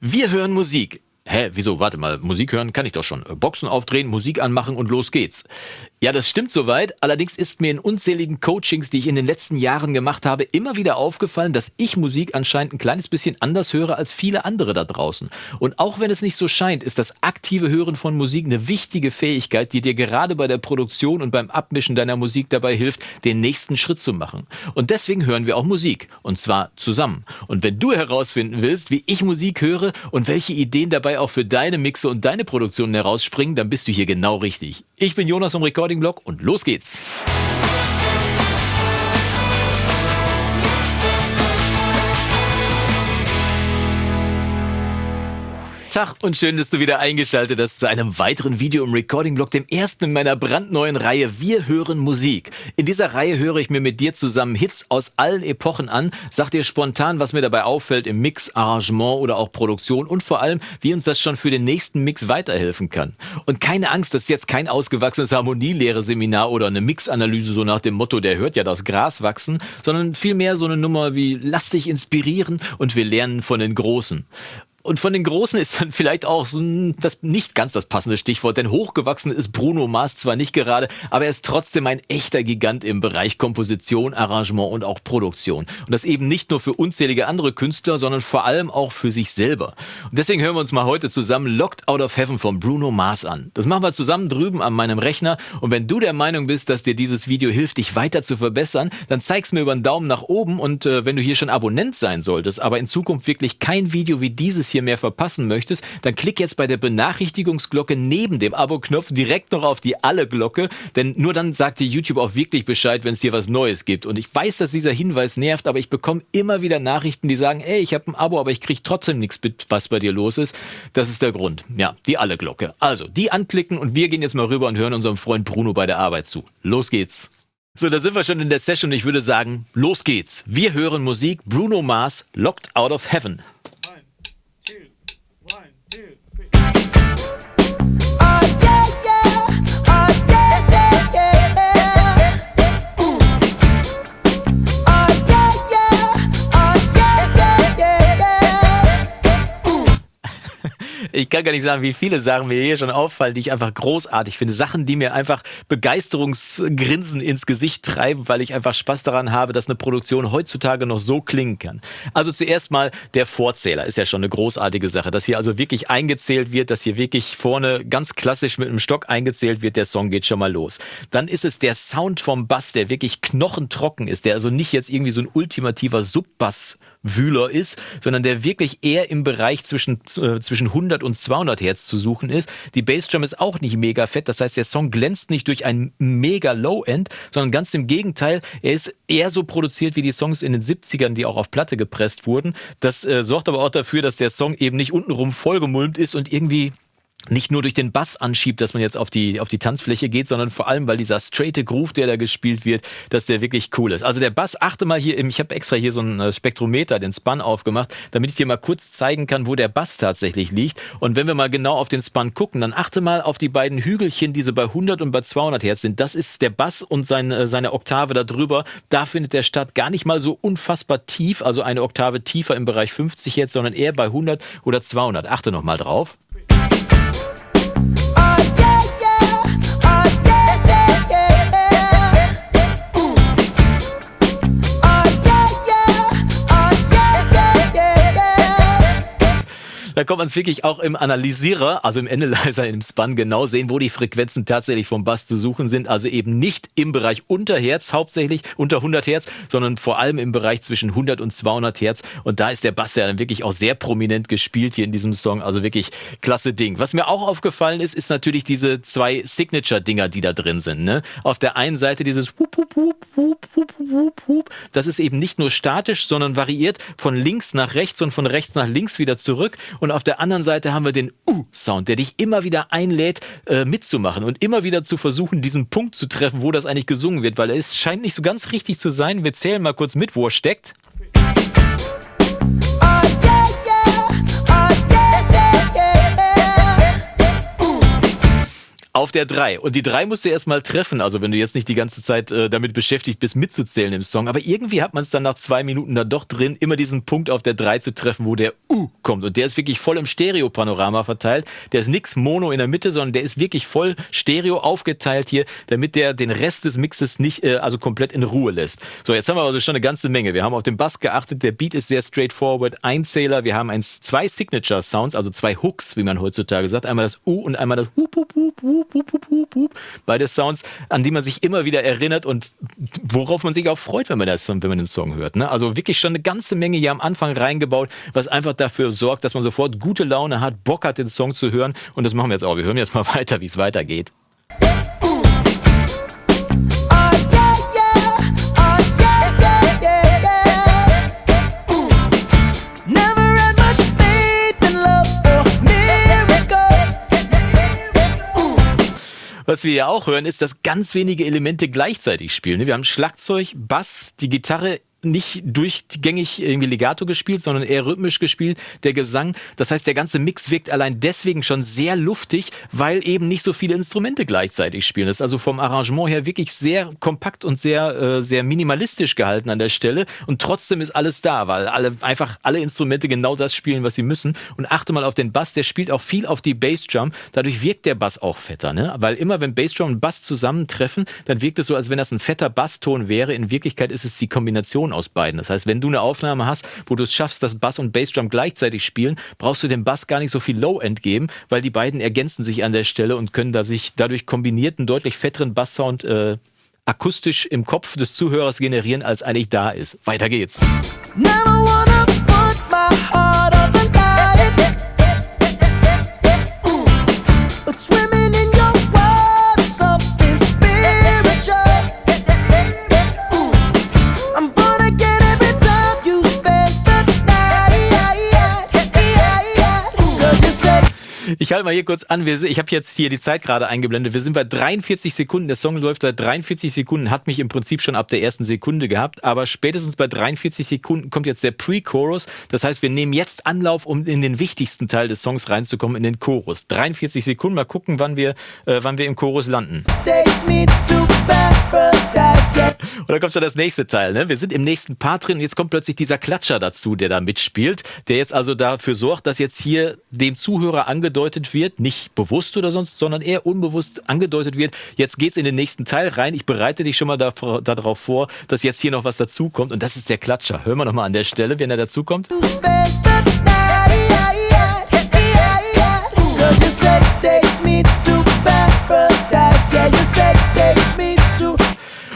Wir hören Musik. Hä, wieso? Warte mal, Musik hören kann ich doch schon. Boxen aufdrehen, Musik anmachen und los geht's. Ja, das stimmt soweit. Allerdings ist mir in unzähligen Coachings, die ich in den letzten Jahren gemacht habe, immer wieder aufgefallen, dass ich Musik anscheinend ein kleines bisschen anders höre als viele andere da draußen. Und auch wenn es nicht so scheint, ist das aktive Hören von Musik eine wichtige Fähigkeit, die dir gerade bei der Produktion und beim Abmischen deiner Musik dabei hilft, den nächsten Schritt zu machen. Und deswegen hören wir auch Musik. Und zwar zusammen. Und wenn du herausfinden willst, wie ich Musik höre und welche Ideen dabei auch für deine Mixe und deine Produktionen herausspringen, dann bist du hier genau richtig. Ich bin Jonas vom Recording-Blog und los geht's. Tag und schön, dass du wieder eingeschaltet hast zu einem weiteren Video im Recording-Blog, dem ersten in meiner brandneuen Reihe Wir hören Musik. In dieser Reihe höre ich mir mit dir zusammen Hits aus allen Epochen an, sag dir spontan, was mir dabei auffällt im Mix, Arrangement oder auch Produktion und vor allem, wie uns das schon für den nächsten Mix weiterhelfen kann. Und keine Angst, das ist jetzt kein ausgewachsenes Harmonielehre-Seminar oder eine Mixanalyse so nach dem Motto, der hört ja das Gras wachsen, sondern vielmehr so eine Nummer wie lass dich inspirieren und wir lernen von den Großen. Und von den Großen ist dann vielleicht auch so das nicht ganz das passende Stichwort, denn hochgewachsen ist Bruno Mars zwar nicht gerade, aber er ist trotzdem ein echter Gigant im Bereich Komposition, Arrangement und auch Produktion. Und das eben nicht nur für unzählige andere Künstler, sondern vor allem auch für sich selber. Und deswegen hören wir uns mal heute zusammen Locked Out of Heaven von Bruno Mars an. Das machen wir zusammen drüben an meinem Rechner und wenn du der Meinung bist, dass dir dieses Video hilft, dich weiter zu verbessern, dann zeig's mir über einen Daumen nach oben und wenn du hier schon Abonnent sein solltest, aber in Zukunft wirklich kein Video wie dieses hier mehr verpassen möchtest, dann klick jetzt bei der Benachrichtigungsglocke neben dem Abo-Knopf direkt noch auf die Alle-Glocke, denn nur dann sagt dir YouTube auch wirklich Bescheid, wenn es hier was Neues gibt. Und ich weiß, dass dieser Hinweis nervt, aber ich bekomme immer wieder Nachrichten, die sagen, ey, ich habe ein Abo, aber ich kriege trotzdem nichts mit, was bei dir los ist. Das ist der Grund. Ja, die Alle-Glocke. Also, die anklicken und wir gehen jetzt mal rüber und hören unserem Freund Bruno bei der Arbeit zu. Los geht's. So, da sind wir schon in der Session und ich würde sagen, los geht's. Wir hören Musik, Bruno Mars, Locked Out of Heaven. Ich kann gar nicht sagen, wie viele Sachen mir hier schon auffallen, die ich einfach großartig finde. Sachen, die mir einfach Begeisterungsgrinsen ins Gesicht treiben, weil ich einfach Spaß daran habe, dass eine Produktion heutzutage noch so klingen kann. Also zuerst mal der Vorzähler ist ja schon eine großartige Sache. Dass hier also wirklich eingezählt wird, dass hier wirklich vorne ganz klassisch mit einem Stock eingezählt wird, der Song geht schon mal los. Dann ist es der Sound vom Bass, der wirklich knochentrocken ist, der also nicht jetzt irgendwie so ein ultimativer Subbasswühler ist, sondern der wirklich eher im Bereich zwischen 100 und 200 Hertz zu suchen ist. Die Bassdrum ist auch nicht mega fett, das heißt, der Song glänzt nicht durch ein mega Low-End, sondern ganz im Gegenteil, er ist eher so produziert wie die Songs in den 70ern, die auch auf Platte gepresst wurden. Das sorgt aber auch dafür, dass der Song eben nicht untenrum vollgemulmt ist und irgendwie nicht nur durch den Bass anschiebt, dass man jetzt auf die Tanzfläche geht, sondern vor allem, weil dieser straighte Groove, der da gespielt wird, dass der wirklich cool ist. Also der Bass, achte mal hier, ich habe extra hier so ein Spektrometer, den Spun aufgemacht, damit ich dir mal kurz zeigen kann, wo der Bass tatsächlich liegt. Und wenn wir mal genau auf den Spun gucken, dann achte mal auf die beiden Hügelchen, die so bei 100 und bei 200 Hertz sind. Das ist der Bass und seine Oktave da drüber. Da findet der statt gar nicht mal so unfassbar tief, also eine Oktave tiefer im Bereich 50 Hertz, sondern eher bei 100 oder 200. Achte noch mal drauf. Da kann man es wirklich auch im Analysierer, also im Analyzer, im Spun genau sehen, wo die Frequenzen tatsächlich vom Bass zu suchen sind. Also eben nicht im Bereich unter Hertz, hauptsächlich unter 100 Hertz, sondern vor allem im Bereich zwischen 100 und 200 Hertz. Und da ist der Bass ja dann wirklich auch sehr prominent gespielt hier in diesem Song. Also wirklich klasse Ding. Was mir auch aufgefallen ist, ist natürlich diese zwei Signature-Dinger, die da drin sind. Ne? Auf der einen Seite dieses Hup, Hup, Hup, Hup, Hup, Hup, Hup. Das ist eben nicht nur statisch, sondern variiert von links nach rechts und von rechts nach links wieder zurück. Und auf der anderen Seite haben wir den Sound, der dich immer wieder einlädt, mitzumachen und immer wieder zu versuchen, diesen Punkt zu treffen, wo das eigentlich gesungen wird, weil es scheint nicht so ganz richtig zu sein. Wir zählen mal kurz mit, wo er steckt. Auf der 3. Und die 3 musst du erstmal treffen, also wenn du jetzt nicht die ganze Zeit damit beschäftigt bist, mitzuzählen im Song. Aber irgendwie hat man es dann nach 2 Minuten da doch drin, immer diesen Punkt auf der 3 zu treffen, wo der kommt. Und der ist wirklich voll im Stereo-Panorama verteilt. Der ist nix Mono in der Mitte, sondern der ist wirklich voll Stereo aufgeteilt hier, damit der den Rest des Mixes nicht also komplett in Ruhe lässt. So, jetzt haben wir also schon eine ganze Menge. Wir haben auf den Bass geachtet, der Beat ist sehr straightforward, Einzähler. Wir haben 2 Signature-Sounds, also 2 Hooks, wie man heutzutage sagt. Einmal das und einmal das Hup, Hup, Hup, Hup, Hup, Hup, Hup, Hup. Beide Sounds, an die man sich immer wieder erinnert und worauf man sich auch freut, wenn man den Song hört. Ne? Also wirklich schon eine ganze Menge hier am Anfang reingebaut, was einfach dafür sorgt, dass man sofort gute Laune hat, Bock hat, den Song zu hören. Und das machen wir jetzt auch. Wir hören jetzt mal weiter, wie es weitergeht. Was wir ja auch hören, ist, dass ganz wenige Elemente gleichzeitig spielen. Wir haben Schlagzeug, Bass, die Gitarre nicht durchgängig irgendwie Legato gespielt, sondern eher rhythmisch gespielt, der Gesang. Das heißt, der ganze Mix wirkt allein deswegen schon sehr luftig, weil eben nicht so viele Instrumente gleichzeitig spielen. Das ist also vom Arrangement her wirklich sehr kompakt und sehr minimalistisch gehalten an der Stelle. Und trotzdem ist alles da, weil alle Instrumente genau das spielen, was sie müssen. Und achte mal auf den Bass, der spielt auch viel auf die Bassdrum. Dadurch wirkt der Bass auch fetter, ne? Weil immer, wenn Bassdrum und Bass zusammentreffen, dann wirkt es so, als wenn das ein fetter Basston wäre. In Wirklichkeit ist es die Kombination aus beiden. Das heißt, wenn du eine Aufnahme hast, wo du es schaffst, dass Bass und Bassdrum gleichzeitig spielen, brauchst du dem Bass gar nicht so viel Low-End geben, weil die beiden ergänzen sich an der Stelle und können dadurch kombiniert einen deutlich fetteren Basssound akustisch im Kopf des Zuhörers generieren, als eigentlich da ist. Weiter geht's. Never wanna put my heart on the line. But swimming in your world is something spiritual. I'm gonna get every time you spend the night. Cause you say ich halte mal hier kurz an. Ich habe jetzt hier die Zeit gerade eingeblendet. Wir sind bei 43 Sekunden. Der Song läuft seit 43 Sekunden, hat mich im Prinzip schon ab der ersten Sekunde gehabt. Aber spätestens bei 43 Sekunden kommt jetzt der Pre-Chorus. Das heißt, wir nehmen jetzt Anlauf, um in den wichtigsten Teil des Songs reinzukommen, in den Chorus. 43 Sekunden. Mal gucken, wann wir im Chorus landen. Und dann kommt schon das nächste Teil. Ne? Wir sind im nächsten Part drin und jetzt kommt plötzlich dieser Klatscher dazu, der da mitspielt, der jetzt also dafür sorgt, dass jetzt hier dem Zuhörer angedeutet wird, nicht bewusst oder sonst, sondern eher unbewusst angedeutet wird, jetzt geht's in den nächsten Teil rein. Ich bereite dich schon mal darauf vor, dass jetzt hier noch was dazukommt und das ist der Klatscher. Hören wir nochmal an der Stelle, wenn er dazukommt.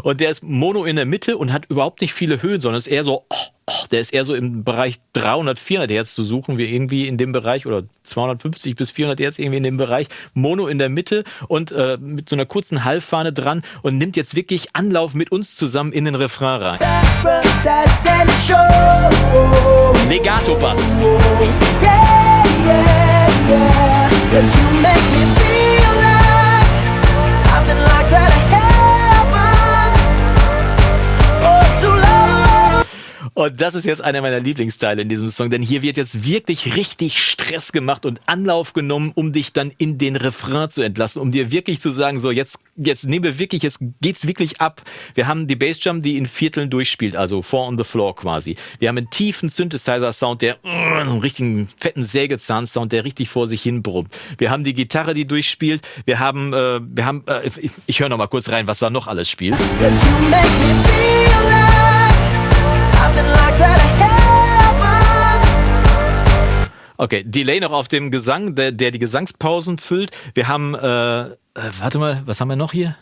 Und der ist Mono in der Mitte und hat überhaupt nicht viele Höhen, sondern ist eher so, der ist eher so im Bereich 300, 400 Hertz zu suchen, wir irgendwie in dem Bereich, oder 250 bis 400 Hertz irgendwie in dem Bereich, Mono in der Mitte und mit so einer kurzen Halbfahne dran und nimmt jetzt wirklich Anlauf mit uns zusammen in den Refrain rein. Legato-Bass. Und das ist jetzt einer meiner Lieblingsteile in diesem Song, denn hier wird jetzt wirklich richtig Stress gemacht und Anlauf genommen, um dich dann in den Refrain zu entlassen, um dir wirklich zu sagen, so jetzt nehmen wir wirklich, jetzt geht's wirklich ab. Wir haben die Bassdrum, die in Vierteln durchspielt, also Four on the Floor quasi. Wir haben einen tiefen Synthesizer-Sound, einen richtigen fetten Sägezahn-Sound, der richtig vor sich hin brummt. Wir haben die Gitarre, die durchspielt. Wir haben ich höre noch mal kurz rein, was da noch alles spielt. Okay, Delay noch auf dem Gesang, der die Gesangspausen füllt. Wir haben, warte mal, was haben wir noch hier?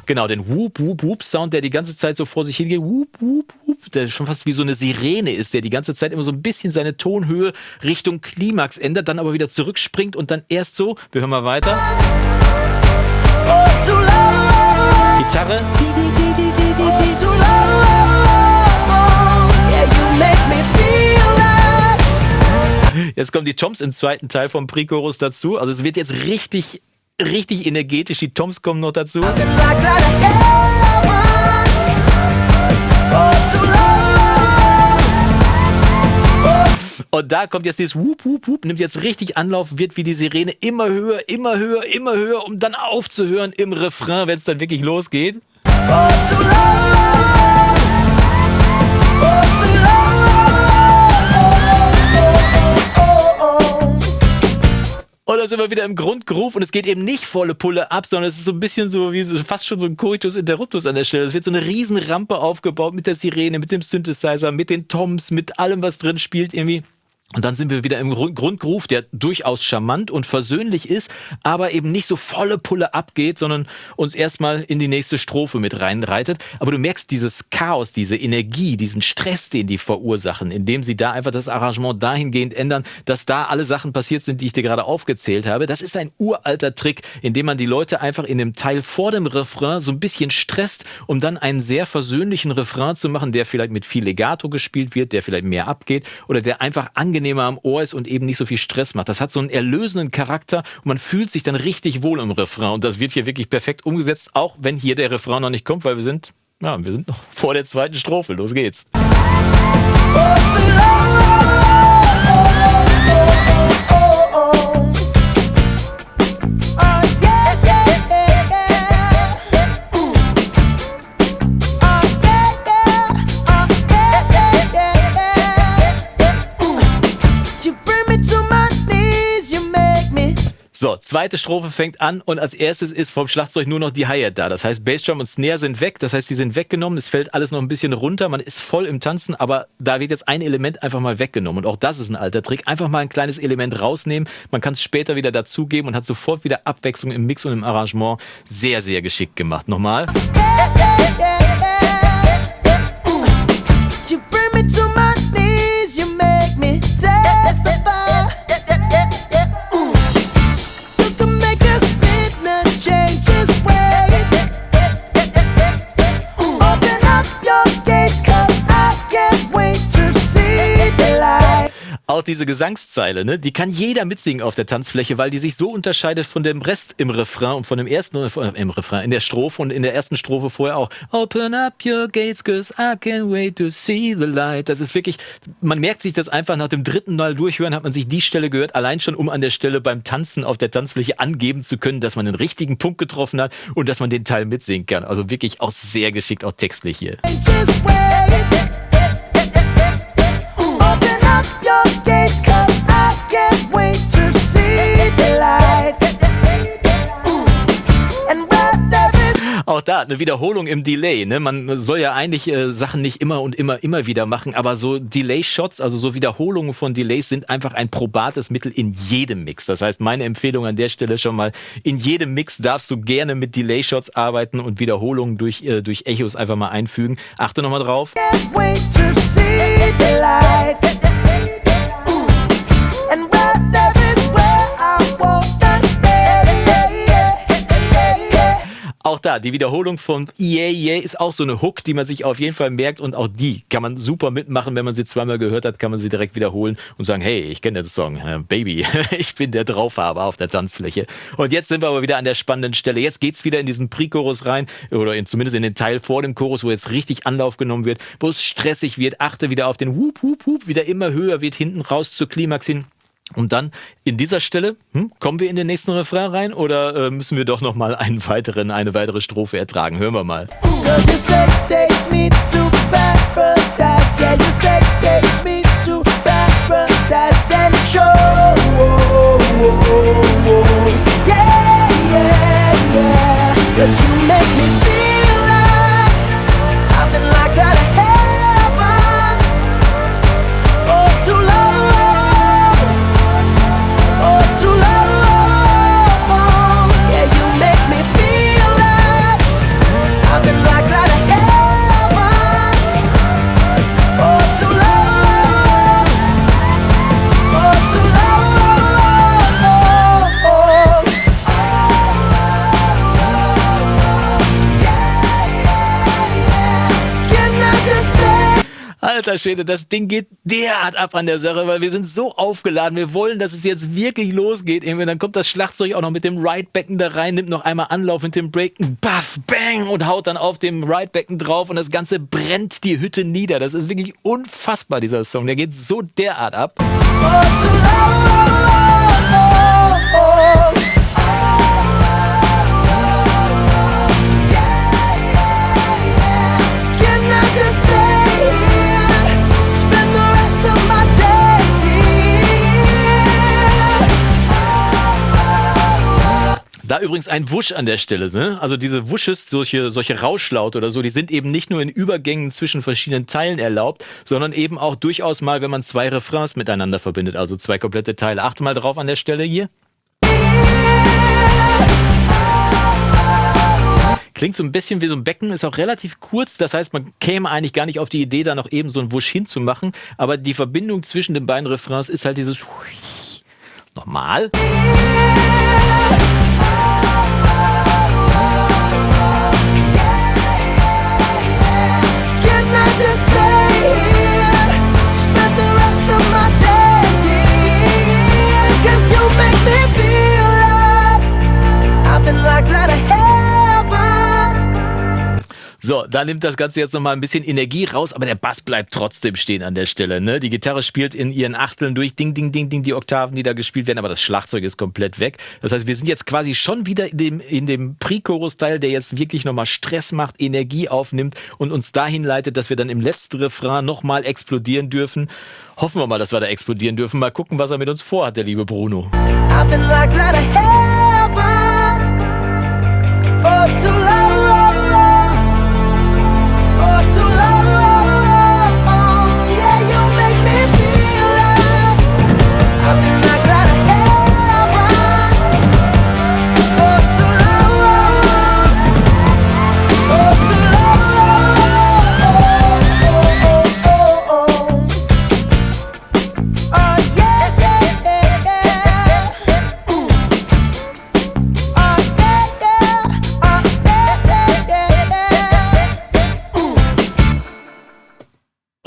Genau, den Whoop-Whoop-Whoop-Sound, der die ganze Zeit so vor sich hingeht. Whoop-Whoop-Whoop, der schon fast wie so eine Sirene ist, der die ganze Zeit immer so ein bisschen seine Tonhöhe Richtung Klimax ändert, dann aber wieder zurückspringt und dann erst so, wir hören mal weiter. Gitarre. Jetzt kommen die Toms im zweiten Teil vom Pre-Chorus dazu. Also es wird jetzt richtig energetisch. Die Toms kommen noch dazu. Und da kommt jetzt dieses Wup, Wup, Wup, nimmt jetzt richtig Anlauf, wird wie die Sirene immer höher, immer höher, immer höher, um dann aufzuhören im Refrain, wenn es dann wirklich losgeht. Und dann sind wir wieder im Grundgroove und es geht eben nicht volle Pulle ab, sondern es ist so ein bisschen so wie fast schon so ein Coitus Interruptus an der Stelle. Es wird so eine riesen Rampe aufgebaut mit der Sirene, mit dem Synthesizer, mit den Toms, mit allem, was drin spielt irgendwie. Und dann sind wir wieder im Grundgroove, der durchaus charmant und versöhnlich ist, aber eben nicht so volle Pulle abgeht, sondern uns erstmal in die nächste Strophe mit reinreitet. Aber du merkst dieses Chaos, diese Energie, diesen Stress, den die verursachen, indem sie da einfach das Arrangement dahingehend ändern, dass da alle Sachen passiert sind, die ich dir gerade aufgezählt habe. Das ist ein uralter Trick, indem man die Leute einfach in dem Teil vor dem Refrain so ein bisschen stresst, um dann einen sehr versöhnlichen Refrain zu machen, der vielleicht mit viel Legato gespielt wird, der vielleicht mehr abgeht oder der einfach angenehmer am Ohr ist und eben nicht so viel Stress macht. Das hat so einen erlösenden Charakter und man fühlt sich dann richtig wohl im Refrain und das wird hier wirklich perfekt umgesetzt, auch wenn hier der Refrain noch nicht kommt, weil wir sind noch vor der zweiten Strophe. Los geht's. So, zweite Strophe fängt an und als erstes ist vom Schlagzeug nur noch die Hi-Hat da. Das heißt, Bassdrum und Snare sind weg, das heißt, die sind weggenommen, es fällt alles noch ein bisschen runter, man ist voll im Tanzen, aber da wird jetzt ein Element einfach mal weggenommen und auch das ist ein alter Trick. Einfach mal ein kleines Element rausnehmen, man kann es später wieder dazugeben und hat sofort wieder Abwechslung im Mix und im Arrangement. Sehr, sehr geschickt gemacht. Nochmal. Auch diese Gesangszeile, ne, die kann jeder mitsingen auf der Tanzfläche, weil die sich so unterscheidet von dem Rest im Refrain und von dem ersten im Refrain, in der Strophe und in der ersten Strophe vorher auch. Open up your gates, 'cause I can't wait to see the light. Das ist wirklich, man merkt sich das einfach nach dem dritten Mal durchhören, hat man sich die Stelle gehört, allein schon um an der Stelle beim Tanzen auf der Tanzfläche angeben zu können, dass man den richtigen Punkt getroffen hat und dass man den Teil mitsingen kann. Also wirklich auch sehr geschickt, auch textlich hier. Auch da eine Wiederholung im Delay. Ne? Man soll ja eigentlich Sachen nicht immer und immer wieder machen, aber so Delay-Shots, also so Wiederholungen von Delays sind einfach ein probates Mittel in jedem Mix. Das heißt, meine Empfehlung an der Stelle schon mal, in jedem Mix darfst du gerne mit Delay-Shots arbeiten und Wiederholungen durch Echos einfach mal einfügen. Achte nochmal drauf. Auch da, die Wiederholung von Yeah, yeah ist auch so eine Hook, die man sich auf jeden Fall merkt und auch die kann man super mitmachen, wenn man sie zweimal gehört hat, kann man sie direkt wiederholen und sagen, hey, ich kenne den Song, Baby, ich bin der Draufhaber auf der Tanzfläche. Und jetzt sind wir aber wieder an der spannenden Stelle. Jetzt geht's wieder in diesen Pre-Chorus rein oder zumindest in den Teil vor dem Chorus, wo jetzt richtig Anlauf genommen wird, wo es stressig wird. Achte wieder auf den Whoop, Whoop, Whoop, wieder immer höher wird hinten raus zur Klimax hin. Und dann in dieser Stelle, kommen wir in den nächsten Refrain rein oder müssen wir doch nochmal eine weitere Strophe ertragen? Hören wir mal. Alter Schwede, das Ding geht derart ab an der Sache, weil wir sind so aufgeladen. Wir wollen, dass es jetzt wirklich losgeht. Irgendwie. Dann kommt das Schlagzeug auch noch mit dem Ride-Becken da rein, nimmt noch einmal Anlauf mit dem Break, baff, bang und haut dann auf dem Ride-Becken drauf und das Ganze brennt die Hütte nieder. Das ist wirklich unfassbar, dieser Song. Der geht so derart ab. Da übrigens ein Wusch an der Stelle, ne? Also diese Wusches, solche Rauschlaute oder so, die sind eben nicht nur in Übergängen zwischen verschiedenen Teilen erlaubt, sondern eben auch durchaus mal, wenn man zwei Refrains miteinander verbindet, also zwei komplette Teile. Achte mal drauf an der Stelle hier. Klingt so ein bisschen wie so ein Becken, ist auch relativ kurz, das heißt, man käme eigentlich gar nicht auf die Idee, da noch eben so einen Wusch hinzumachen, aber die Verbindung zwischen den beiden Refrains ist halt dieses nochmal. So, da nimmt das Ganze jetzt nochmal ein bisschen Energie raus, aber der Bass bleibt trotzdem stehen an der Stelle. Ne? Die Gitarre spielt in ihren Achteln durch, ding, ding, ding, ding, die Oktaven, die da gespielt werden, aber das Schlagzeug ist komplett weg. Das heißt, wir sind jetzt quasi schon wieder in dem Pre-Chorus-Teil, der jetzt wirklich nochmal Stress macht, Energie aufnimmt und uns dahin leitet, dass wir dann im letzten Refrain nochmal explodieren dürfen. Hoffen wir mal, dass wir da explodieren dürfen. Mal gucken, was er mit uns vorhat, der liebe Bruno. I've been locked out of heaven for too long.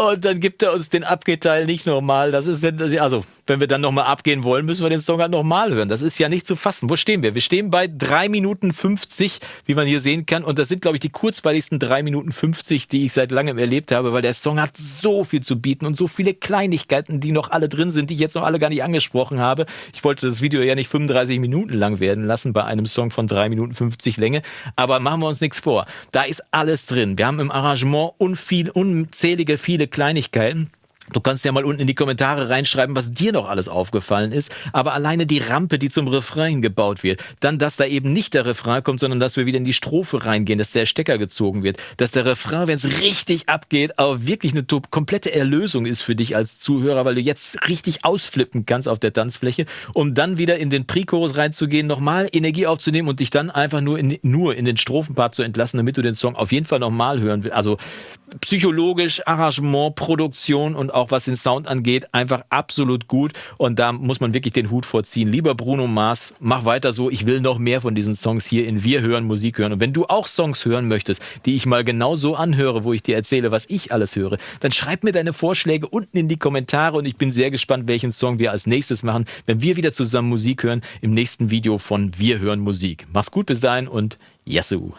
Und dann gibt er uns den Abgehteil nicht nochmal. Das ist, also, wenn wir dann nochmal abgehen wollen, müssen wir den Song halt nochmal hören. Das ist ja nicht zu fassen. Wo stehen wir? Wir stehen bei 3 Minuten 50, wie man hier sehen kann. Und das sind, glaube ich, die kurzweiligsten 3 Minuten 50, die ich seit langem erlebt habe, weil der Song hat so viel zu bieten und so viele Kleinigkeiten, die noch alle drin sind, die ich jetzt noch alle gar nicht angesprochen habe. Ich wollte das Video ja nicht 35 Minuten lang werden lassen bei einem Song von 3 Minuten 50 Länge. Aber machen wir uns nichts vor. Da ist alles drin. Wir haben im Arrangement unzählige, viele Kleinigkeiten. Du kannst ja mal unten in die Kommentare reinschreiben, was dir noch alles aufgefallen ist. Aber alleine die Rampe, die zum Refrain gebaut wird, dann, dass da eben nicht der Refrain kommt, sondern dass wir wieder in die Strophe reingehen, dass der Stecker gezogen wird, dass der Refrain, wenn es richtig abgeht, aber wirklich eine komplette Erlösung ist für dich als Zuhörer, weil du jetzt richtig ausflippen kannst auf der Tanzfläche, um dann wieder in den Pre-Chorus reinzugehen, nochmal Energie aufzunehmen und dich dann einfach nur in den Strophenpart zu entlassen, damit du den Song auf jeden Fall nochmal hören willst. Also psychologisch, Arrangement, Produktion und auch was den Sound angeht, einfach absolut gut und da muss man wirklich den Hut vorziehen. Lieber Bruno Mars, mach weiter so, ich will noch mehr von diesen Songs hier in Wir hören Musik hören und wenn du auch Songs hören möchtest, die ich mal genau so anhöre, wo ich dir erzähle, was ich alles höre, dann schreib mir deine Vorschläge unten in die Kommentare und ich bin sehr gespannt, welchen Song wir als nächstes machen, wenn wir wieder zusammen Musik hören im nächsten Video von Wir hören Musik. Mach's gut bis dahin und Yassou!